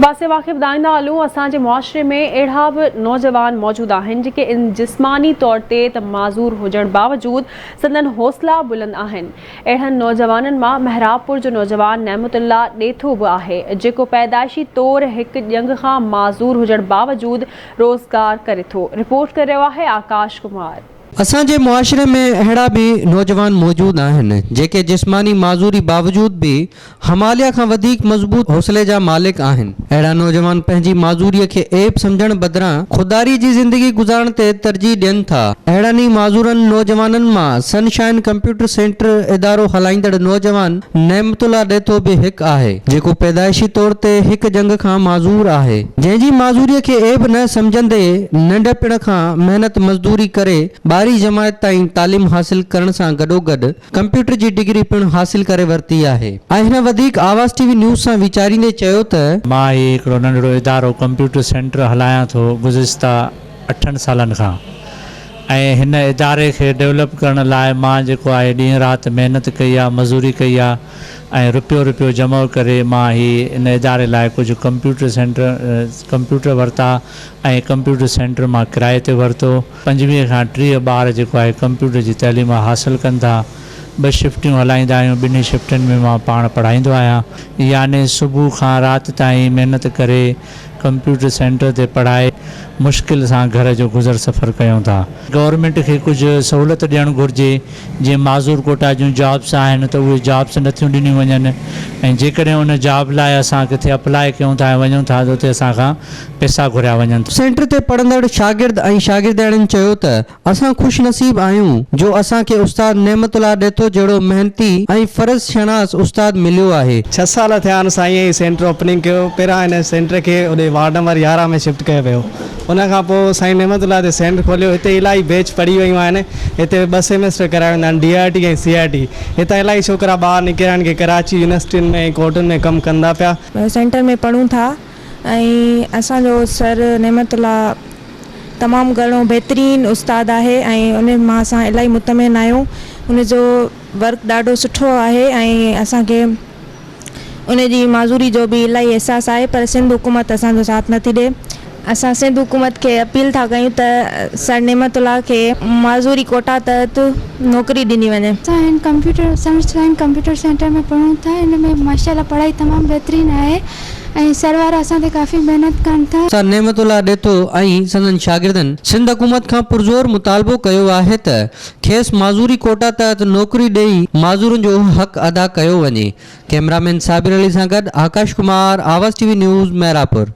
पासे वाक़े ॿुधाईंदा हलूं असांजे मुआशरे में अहिड़ा बि नौजवान मौजूद आहिनि जेके इन जिस्मानी तौर ते त माज़ूर हुजण बावजूद संदन हौसला बुलंद आहिनि। अहिड़नि नौजवाननि मां महराबपुर जो नौजवान नेमतुल्ला ॾेथो बि आहे जेको पैदाइशी तौर हिक ॼंग खां माज़ूर हुजण बावजूद रोज़गार करे थो। रिपोर्ट करे रहियो आहे आकाश कुमार। असांजे मुआशरे में अहिड़ा भी नौजवान मौजूद आहिनि जेके जिस्मानी माज़ूरी बावजूद भी हमालिया खां वधीक मज़बूत हौसले जा मालिक आहिनि। अहिड़ा नौजवान पंहिंजी माज़ूरीअ खे ऐब सम्झण बदिरां ख़ुददारी जी ज़िंदगी गुज़ारण ते तरजीह ॾियनि था। अहिड़नि ई माज़ूरनि नौजवाननि मां सनशाइन कंप्यूटर सेंटर इदारो हलाईंदड़ नौजवान नेमतुल्ला ॾेथो भी हिकु आहे जेको पैदाइशी तौर ते हिक जंग खां माज़ूर आहे, जंहिंजी माज़ूरीअ खे ऐब न सम्झंदे नंढपिण खां महिनत मज़दूरी करे जमायत ताईं तालीम हासिल करण सां गॾोगॾु कंप्यूटर जी डिग्री पिणु हासिल करे वरिती आहे। हिन वधीक आवाज़ टीवी न्यूज़ सां वीचारींदे चयो त मां हिकिड़ो नंढड़ो इदारो कंप्यूटर सेंटर हलायां थो गुज़िश्ता 8 सालनि खां ऐं हिन इदारे खे डेवलप करण लाइ मां जेको आहे ॾींहुं राति महिनत कई आहे, मज़ूरी कई आहे ऐं रुपयो जमा करे मां इन इदारे लाइ कुझु कंप्यूटर वरिता ऐं कंप्यूटर सेंटर मां किराए ते वरितो। 25 खां 30 ॿार जेको आहे कंप्यूटर जी तइलीम हासिल कनि था। 2 शिफ्टियूं हलाईंदा आहियूं, 2 शिफ्टुनि में मां पाण पढ़ाईंदो आहियां, यानी सुबुह खां राति ताईं महिनत करे कंप्यूटर सेंटर ते पढ़ाए मुश्किल सां घर जो गुज़र सफ़र कयूं था। गवर्नमेंट खे कुझु सहूलियत ॾियणु घुरिजे, जीअं माज़ूर कोटा जूं जॉब्स आहिनि त उहे जॉब्स नथियूं ॾिनियूं वञनि ऐं जेकॾहिं उन जॉब लाइ असां किथे अप्लाई कयूं था ऐं वञूं था त उते असांखां पैसा घुरिया वञनि। सेंटर ते पढ़ंदड़ शागिर्द ऐं शागिर्दाणियुनि चयो त असां ख़ुशनसीब आहियूं जो असांखे उस्ताद नेमतुल्ला ॾेथो जहिड़ो मेहनती ऐं फ़र्ज़ शनास उस्ताद मिलियो आहे। 6 साल थिया आहिनि साईं ही सेंटर ओपनिंग कयो। पहिरां हिन सेंटर खे ओॾे वार्ड नंबर 11 में शिफ्ट कयो वियो। उन खां पोइ साईं नेमतुल्ला ते सेंटर खोलियो। हिते इलाही बैच पढ़ी वियूं आहिनि। हिते 2 सेमेस्टर कराया वेंदा आहिनि, DRT ऐं CRT। हितां इलाही छोकिरा ॿाहिरि निकिरिया आहिनि के कराची यूनिवर्सिटियुनि में कोर्टुनि में कमु कंदा पिया। सेंटर में पढ़ूं था ऐं असांजो सर नेमतुल्ला तमामु घणो बहितरीनु उस्ताद आहे ऐं उन मां असां इलाही मुतमिन आहियूं। उनजो वर्क ॾाढो सुठो आहे ऐं असांखे उनजी माज़ूरी जो बि इलाही अहसासु आहे, पर सिंध हुकूमत असांजो साथ नथी ॾिए। असां सिंध हुकूमत खे अपील था कयूं त सर नेमतुल्ला खे माज़ूरी कोटा तहत नौकरी ॾिनी वञे। असां हिन कंप्यूटर सेंटर में पढ़ूं था। हिन में माशाल्लाह पढ़ाई तमामु बहितरीनु आहे ऐं सर वारा असां ते काफ़ी महिनत कनि था। सर नेमतुल्ला ॾेथो ऐं संदन शागिर्दनि सिंध हुकूमत खां पुरज़ोर मुतालबो कयो आहे त खेसि माज़ूरी कोटा तहत नौकरी ॾेई माज़ूरनि जो हक़ अदा कयो वञे। कैमरामैन साबिर अली सां गॾु आकाश कुमार, आवाज़ टीवी न्यूज़, महरापुर।